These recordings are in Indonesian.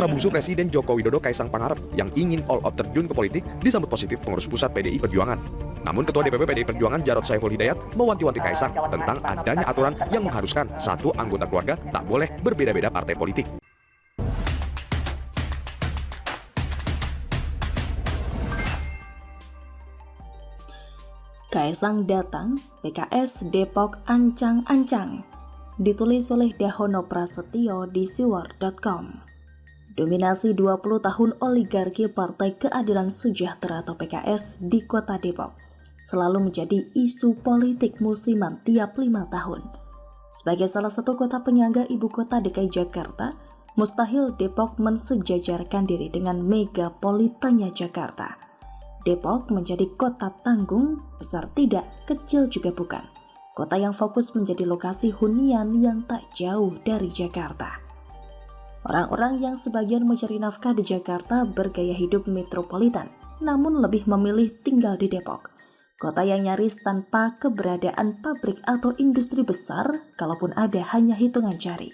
Putra bungsu Presiden Joko Widodo Kaisang Pangarep yang ingin all out terjun ke politik disambut positif pengurus pusat PDI Perjuangan. Namun Ketua DPP PDI Perjuangan Jarod Saiful Hidayat mewanti-wanti Kaisang tentang adanya aturan yang mengharuskan satu anggota keluarga tak boleh berbeda-beda partai politik. Kaisang datang, PKS Depok ancang-ancang. Ditulis oleh Dahono Prasetyo di siwar.com. Dominasi 20 tahun oligarki Partai Keadilan Sejahtera atau PKS di Kota Depok selalu menjadi isu politik musiman tiap 5 tahun. Sebagai salah satu kota penyangga ibu kota DKI Jakarta, mustahil Depok mensejajarkan diri dengan megapolitannya Jakarta. Depok menjadi kota tanggung, besar tidak, kecil juga bukan. Kota yang fokus menjadi lokasi hunian yang tak jauh dari Jakarta. Orang-orang yang sebagian mencari nafkah di Jakarta bergaya hidup metropolitan, namun lebih memilih tinggal di Depok. Kota yang nyaris tanpa keberadaan pabrik atau industri besar, kalaupun ada hanya hitungan jari.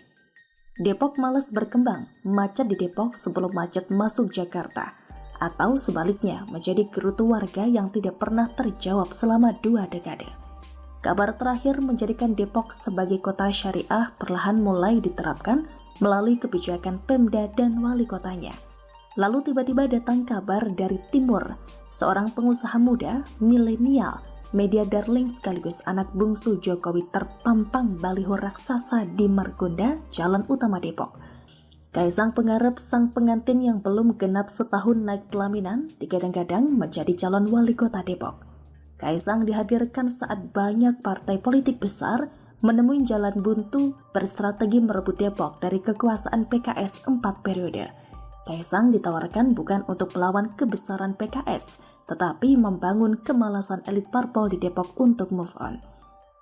Depok malas berkembang, macet di Depok sebelum macet masuk Jakarta. Atau sebaliknya menjadi gerutu warga yang tidak pernah terjawab selama 2 dekade. Kabar terakhir menjadikan Depok sebagai kota syariah perlahan mulai diterapkan melalui kebijakan Pemda dan wali kotanya. Lalu tiba-tiba datang kabar dari timur, seorang pengusaha muda, milenial, media darling sekaligus anak bungsu Jokowi terpampang baliho raksasa di Margonda, jalan utama Depok. Kaisang Pangarep, sang pengantin yang belum genap setahun naik pelaminan, digadang-gadang menjadi calon wali kota Depok. Kaisang dihadirkan saat banyak partai politik besar menemui jalan buntu berstrategi merebut Depok dari kekuasaan PKS 4 periode. Kaisang ditawarkan bukan untuk melawan kebesaran PKS, tetapi membangun kemalasan elit parpol di Depok untuk move on.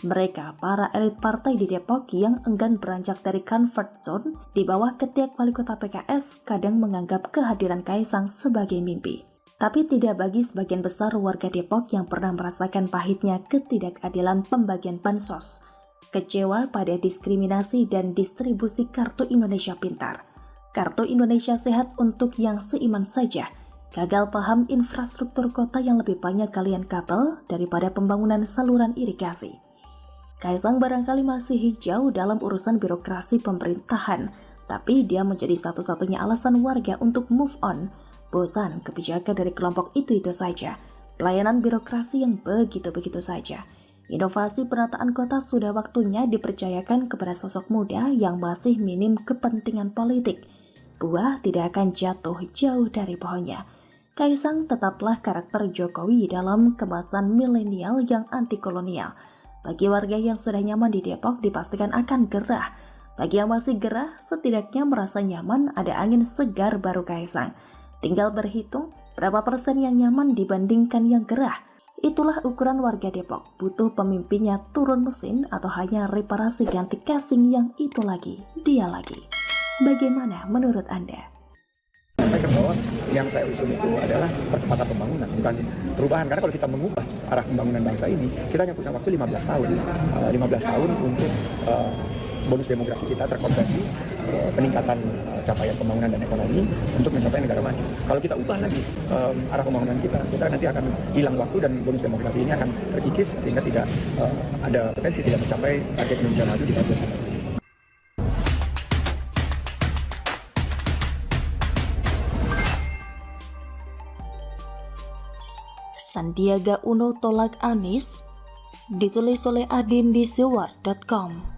Mereka, para elit partai di Depok yang enggan beranjak dari comfort zone di bawah ketiak wali kota PKS kadang menganggap kehadiran Kaisang sebagai mimpi. Tapi tidak bagi sebagian besar warga Depok yang pernah merasakan pahitnya ketidakadilan pembagian bansos, kecewa pada diskriminasi dan distribusi Kartu Indonesia Pintar, Kartu Indonesia Sehat untuk yang seiman saja, gagal paham infrastruktur kota yang lebih banyak galian kabel daripada pembangunan saluran irigasi. Kaisang barangkali masih hijau dalam urusan birokrasi pemerintahan, tapi dia menjadi satu-satunya alasan warga untuk move on, bosan kebijakan dari kelompok itu-itu saja, pelayanan birokrasi yang begitu-begitu saja. Inovasi penataan kota sudah waktunya dipercayakan kepada sosok muda yang masih minim kepentingan politik. Buah tidak akan jatuh jauh dari pohonnya. Kaisang tetaplah karakter Jokowi dalam kemasan milenial yang anti kolonial. Bagi warga yang sudah nyaman di Depok dipastikan akan gerah. Bagi yang masih gerah, setidaknya merasa nyaman ada angin segar baru Kaisang. Tinggal berhitung berapa persen yang nyaman dibandingkan yang gerah. Itulah ukuran warga Depok. Butuh pemimpinnya turun mesin atau hanya reparasi ganti casing yang itu lagi, dia lagi. Bagaimana menurut Anda? Sampaikan bahwa yang saya usung itu adalah percepatan pembangunan, bukan perubahan. Karena kalau kita mengubah arah pembangunan bangsa ini, kita hanya punya waktu 15 tahun. 15 tahun untuk bonus demografi kita terkonversi, peningkatan capaian pembangunan dan ekonomi untuk mencapai negara maju. Kalau kita ubah lagi arah pembangunan kita nanti akan hilang waktu dan bonus demografi ini akan terkikis sehingga tidak ada potensi tidak mencapai target Indonesia maju di tahun 2045. Sandiaga Uno tolak Anies, ditulis oleh Adin di siwar.com.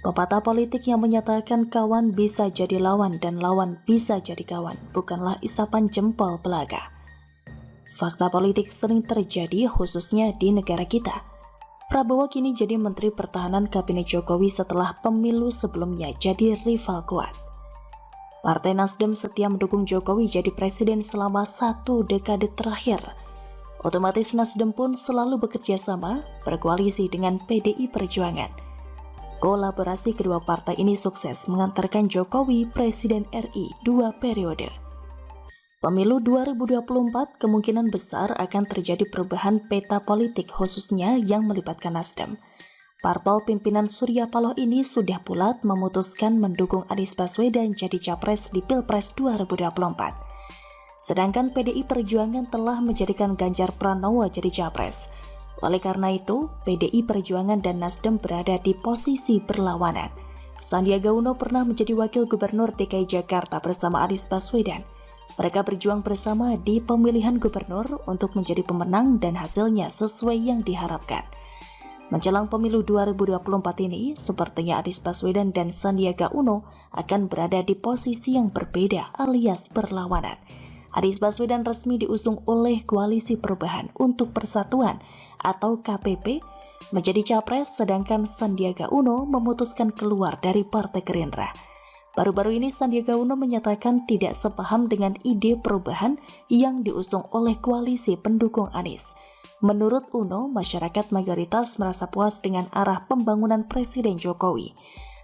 Pepatah politik yang menyatakan kawan bisa jadi lawan dan lawan bisa jadi kawan bukanlah isapan jempol belaga. Fakta politik sering terjadi khususnya di negara kita. Prabowo kini jadi Menteri Pertahanan Kabinet Jokowi setelah pemilu sebelumnya jadi rival kuat. Partai Nasdem setia mendukung Jokowi jadi presiden selama 1 dekade terakhir. Otomatis Nasdem pun selalu bekerja sama, berkoalisi dengan PDI Perjuangan. Kolaborasi kedua partai ini sukses mengantarkan Jokowi Presiden RI 2 periode. Pemilu 2024 kemungkinan besar akan terjadi perubahan peta politik khususnya yang melibatkan Nasdem. parpol pimpinan Surya Paloh ini sudah bulat memutuskan mendukung Anies Baswedan jadi capres di Pilpres 2024. Sedangkan PDI Perjuangan telah menjadikan Ganjar Pranowo jadi capres. Oleh karena itu, PDI Perjuangan dan Nasdem berada di posisi berlawanan. Sandiaga Uno pernah menjadi wakil gubernur DKI Jakarta bersama Anies Baswedan. Mereka berjuang bersama di pemilihan gubernur untuk menjadi pemenang dan hasilnya sesuai yang diharapkan. Menjelang pemilu 2024 ini, sepertinya Anies Baswedan dan Sandiaga Uno akan berada di posisi yang berbeda alias berlawanan. Anies Baswedan resmi diusung oleh Koalisi Perubahan untuk Persatuan atau KPP menjadi capres, sedangkan Sandiaga Uno memutuskan keluar dari Partai Gerindra. Baru-baru ini Sandiaga Uno menyatakan tidak sepaham dengan ide perubahan yang diusung oleh koalisi pendukung Anies. Menurut Uno, masyarakat mayoritas merasa puas dengan arah pembangunan Presiden Jokowi.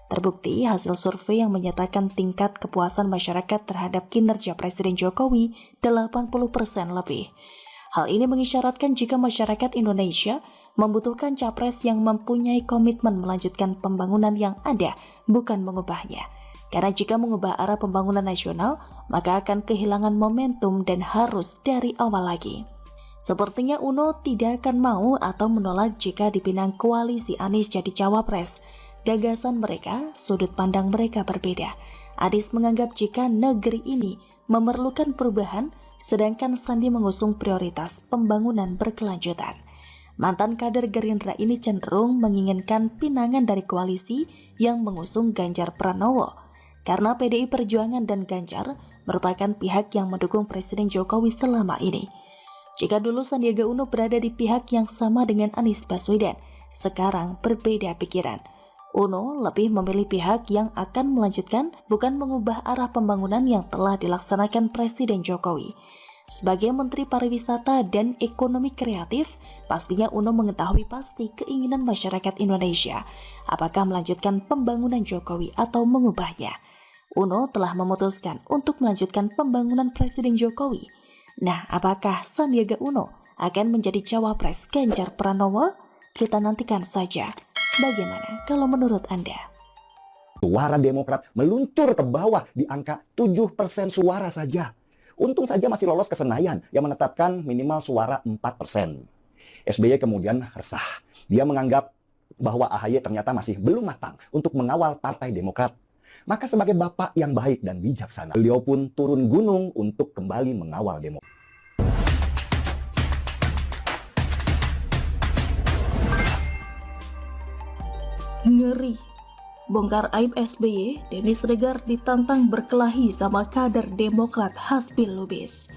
Terbukti hasil survei yang menyatakan tingkat kepuasan masyarakat terhadap kinerja Presiden Jokowi 80% lebih. Hal ini mengisyaratkan jika masyarakat Indonesia membutuhkan capres yang mempunyai komitmen melanjutkan pembangunan yang ada, bukan mengubahnya. Karena jika mengubah arah pembangunan nasional, maka akan kehilangan momentum dan harus dari awal lagi. Sepertinya Uno tidak akan mau atau menolak jika dipinang koalisi Anies jadi cawapres. Gagasan mereka, sudut pandang mereka berbeda. Anies menganggap jika negeri ini memerlukan perubahan, sedangkan Sandi mengusung prioritas pembangunan berkelanjutan. Mantan kader Gerindra ini cenderung menginginkan pinangan dari koalisi yang mengusung Ganjar Pranowo, karena PDI Perjuangan dan Ganjar merupakan pihak yang mendukung Presiden Jokowi selama ini. Jika dulu Sandiaga Uno berada di pihak yang sama dengan Anies Baswedan, sekarang berbeda pikiran. Uno lebih memilih pihak yang akan melanjutkan, bukan mengubah arah pembangunan yang telah dilaksanakan Presiden Jokowi. Sebagai Menteri Pariwisata dan Ekonomi Kreatif, pastinya Uno mengetahui pasti keinginan masyarakat Indonesia, apakah melanjutkan pembangunan Jokowi atau mengubahnya. Uno telah memutuskan untuk melanjutkan pembangunan Presiden Jokowi. Nah, apakah Sandiaga Uno akan menjadi cawapres Ganjar Pranowo? Kita nantikan saja. Bagaimana kalau menurut Anda? Suara Demokrat meluncur ke bawah di angka 7% suara saja. Untung saja masih lolos ke Senayan yang menetapkan minimal suara 4%. SBY kemudian resah. Dia menganggap bahwa AHY ternyata masih belum matang untuk mengawal Partai Demokrat. Maka sebagai bapak yang baik dan bijaksana, beliau pun turun gunung untuk kembali mengawal Demokrat. Ngeri. Bongkar aib SBY, Denny Sregar ditantang berkelahi sama kader Demokrat Hasbil Lubis.